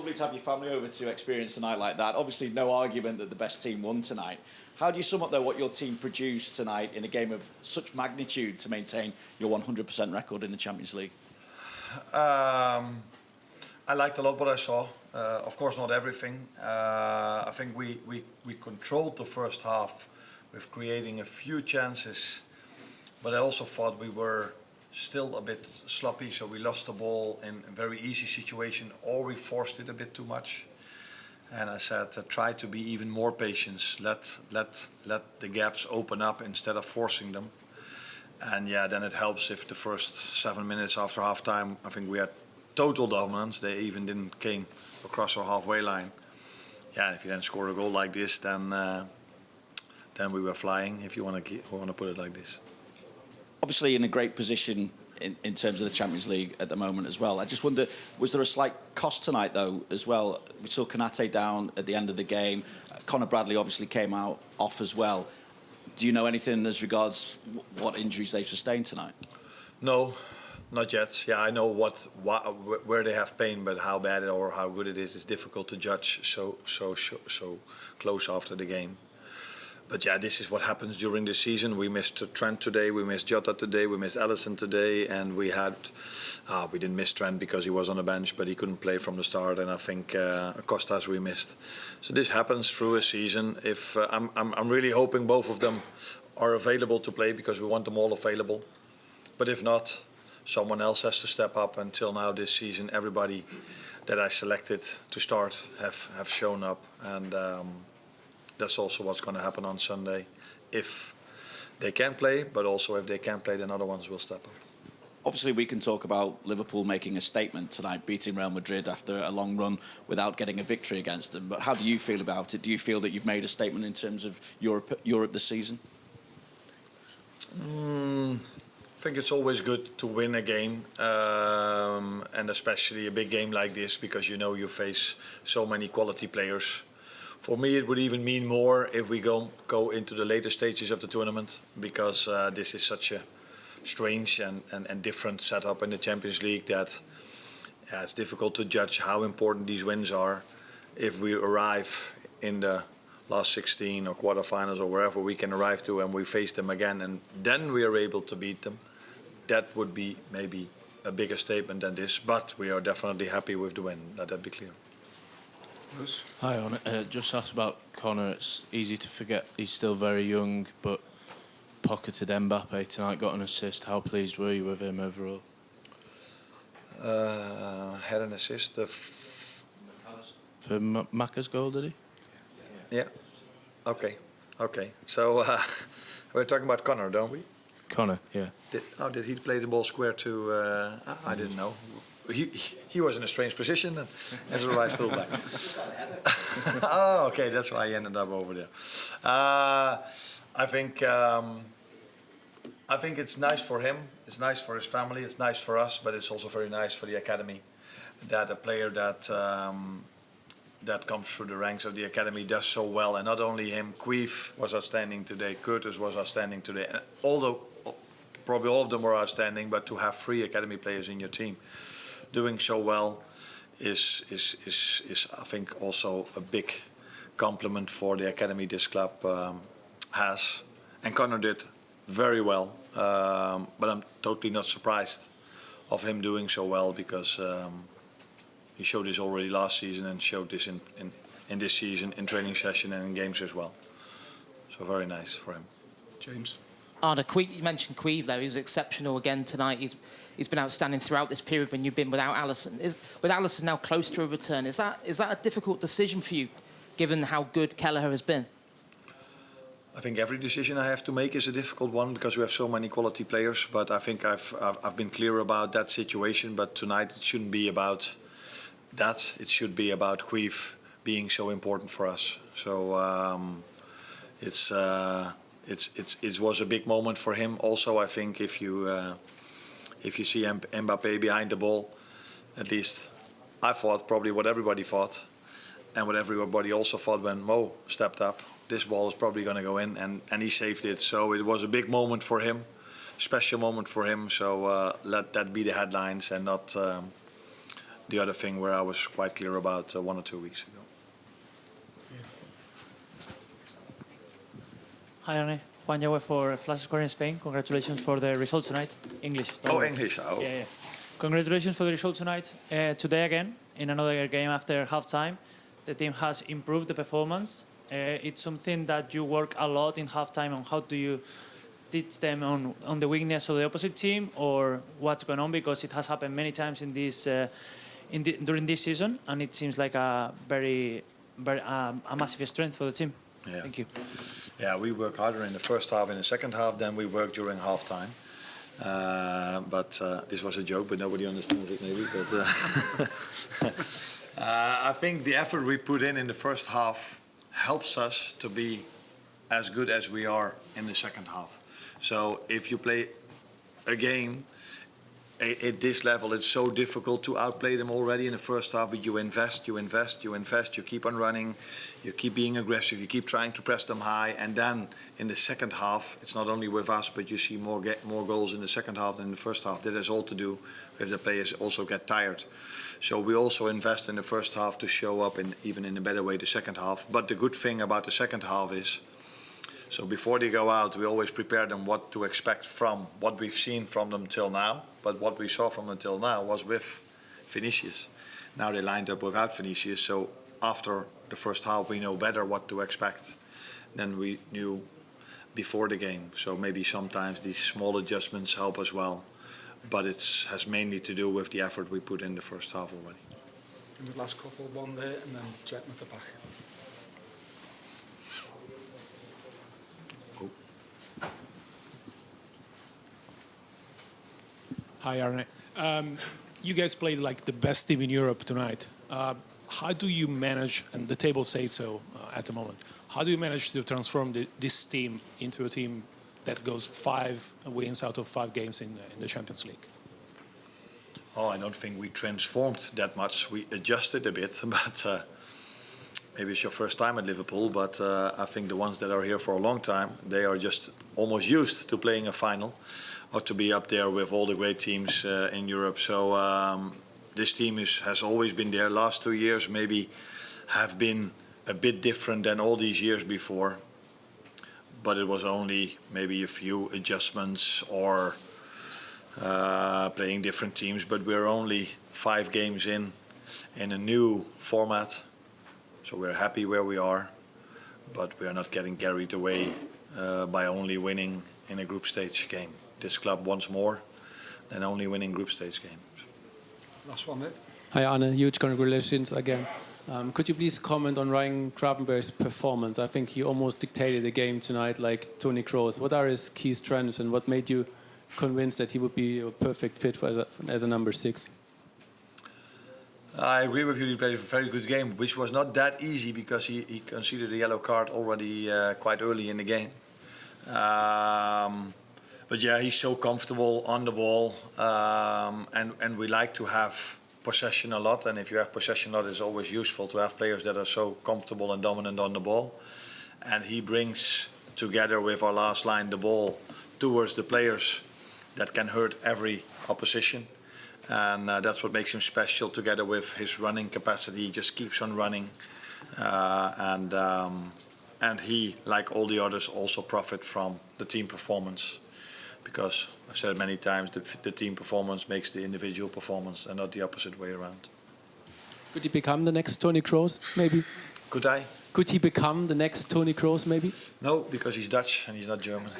lovely to have your family over to experience a night like that. Obviously, no argument that the best team won tonight. How do you sum up, though, what your team produced tonight in a game of such magnitude to maintain your 100% record in the Champions League? I liked a lot what I saw. Of course, not everything. I think we controlled the first half with creating a few chances, but I also thought we were still a bit sloppy, so we lost the ball in a very easy situation, or we forced it a bit too much. And I said, try to be even more patient. Let the gaps open up instead of forcing them. And yeah, then it helps if the first 7 minutes after half time, I think we had total dominance. They even didn't came across our halfway line. Yeah, if you then score a goal like this, then we were flying, if you want to put it like this. Obviously in a great position in terms of the Champions League at the moment as well. I just wonder, was there a slight cost tonight, though, as well? We saw Konate down at the end of the game. Conor Bradley obviously came out off as well. Do you know anything as regards what injuries they've sustained tonight? No, not yet. Yeah, I know where they have pain, but how bad or how good it is difficult to judge so close after the game. But yeah, this is what happens during the season. We missed Trent today, we missed Jota today, we missed Alisson today, and we didn't miss Trent because he was on the bench, but he couldn't play from the start, and I think Costas we missed. So this happens through a season. If I'm really hoping both of them are available to play because we want them all available. But if not, someone else has to step up. Until now this season, everybody that I selected to start have shown up, and that's also what's going to happen on Sunday, if they can play, but also if they can't play, then other ones will step up. Obviously, we can talk about Liverpool making a statement tonight, beating Real Madrid after a long run without getting a victory against them. But how do you feel about it? Do you feel that you've made a statement in terms of Europe this season? I think it's always good to win a game, and especially a big game like this, because you know you face so many quality players. For me, it would even mean more if we go into the later stages of the tournament, because this is such a strange and different setup in the Champions League that it's difficult to judge how important these wins are. If we arrive in the last 16 or quarterfinals or wherever we can arrive to, and we face them again, and then we are able to beat them, that would be maybe a bigger statement than this. But we are definitely happy with the win. Let that be clear. Hi, Arne. Just asked about Conor. It's easy to forget he's still very young, but pocketed Mbappe tonight, got an assist. How pleased were you with him overall? Had an assist for Maka's goal, did he? Yeah. Okay. So we're talking about Conor, don't we? Conor, yeah. Did he play the ball square to? I didn't know. He was in a strange position as a right fullback. Oh, okay, that's why he ended up over there. I think it's nice for him. It's nice for his family. It's nice for us, but it's also very nice for the academy that a player that comes through the ranks of the academy does so well. And not only him, Queef was outstanding today. Curtis was outstanding today. Probably all of them were outstanding. But to have 3 academy players in your team doing so well is I think also a big compliment for the academy this club has. And Conor did very well, but I'm totally not surprised of him doing so well, because he showed this already last season and showed this in this season in training session and in games as well. So very nice for him. James. Arne, you mentioned Queeve though. He was exceptional again tonight. He's been outstanding throughout this period when you've been without Alisson. With Alisson now close to a return, is that a difficult decision for you, given how good Kelleher has been? I think every decision I have to make is a difficult one, because we have so many quality players. But I think I've been clear about that situation. But tonight it shouldn't be about that. It should be about Queeve being so important for us. So it was a big moment for him. Also, I think if you see Mbappe behind the ball, at least I thought probably what everybody thought, and what everybody also thought when Mo stepped up. This ball is probably going to go in, and he saved it. So it was a big moment for him, special moment for him. So let that be the headlines and not the other thing where I was quite clear about 1 or 2 weeks ago. Hi, Arne. Juan Yahweh for Flash Score in Spain. Congratulations for the result tonight. English. Oh, English. Oh. Yeah. Congratulations for the result tonight. Today again, in another game after halftime, the team has improved the performance. It's something that you work a lot in halftime on. How do you teach them on the weakness of the opposite team, or what's going on? Because it has happened many times in this during this season, and it seems like a a massive strength for the team. Yeah. Thank you. Yeah, we work harder in the first half and the second half than we work during halftime. But this was a joke, but nobody understands it maybe. But I think the effort we put in the first half helps us to be as good as we are in the second half. So if you play a game at this level, it's so difficult to outplay them already in the first half, but you invest, you keep on running, you keep being aggressive, you keep trying to press them high, and then in the second half, it's not only with us, but you see more goals in the second half than in the first half. That has all to do with the players also get tired. So we also invest in the first half to show up even in a better way the second half. But the good thing about the second half is, so before they go out, we always prepare them what to expect from what we've seen from them till now. But what we saw from them till now was with Vinicius. Now they lined up without Vinicius, so after the first half we know better what to expect than we knew before the game. So maybe sometimes these small adjustments help as well. But it has mainly to do with the effort we put in the first half already. In the last couple, one there and then Jet met the back. Hi, Arne. You guys played like the best team in Europe tonight. How do you manage, and the table says so at the moment, how do you manage to transform this team into a team that goes 5 wins out of 5 games in the Champions League? Oh, I don't think we transformed that much. We adjusted a bit, but maybe it's your first time at Liverpool, but I think the ones that are here for a long time, they are just almost used to playing a final or to be up there with all the great teams in Europe. So this team has always been there. Last 2 years maybe have been a bit different than all these years before, but it was only maybe a few adjustments or playing different teams. But we're only 5 games in a new format, so we're happy where we are, but we are not getting carried away by only winning in a group stage game. This club wants more than only winning group stage games. Last one there. Hi Arne, huge congratulations again. Could you please comment on Ryan Gravenberch's performance? I think he almost dictated the game tonight like Toni Kroos. What are his key strengths and what made you convinced that he would be a perfect fit as a number 6? I agree with you, he played a very good game, which was not that easy because he conceded a yellow card already quite early in the game. But yeah, he's so comfortable on the ball, and we like to have possession a lot. And if you have possession a lot, it's always useful to have players that are so comfortable and dominant on the ball. And he brings together with our last line the ball towards the players that can hurt every opposition. And that's what makes him special, together with his running capacity. He just keeps on running. And he, like all the others, also profit from the team performance. Because I've said it many times, the team performance makes the individual performance and not the opposite way around. Could he become the next Toni Kroos, maybe? Could I? Could he become the next Toni Kroos, maybe? No, because he's Dutch and he's not German.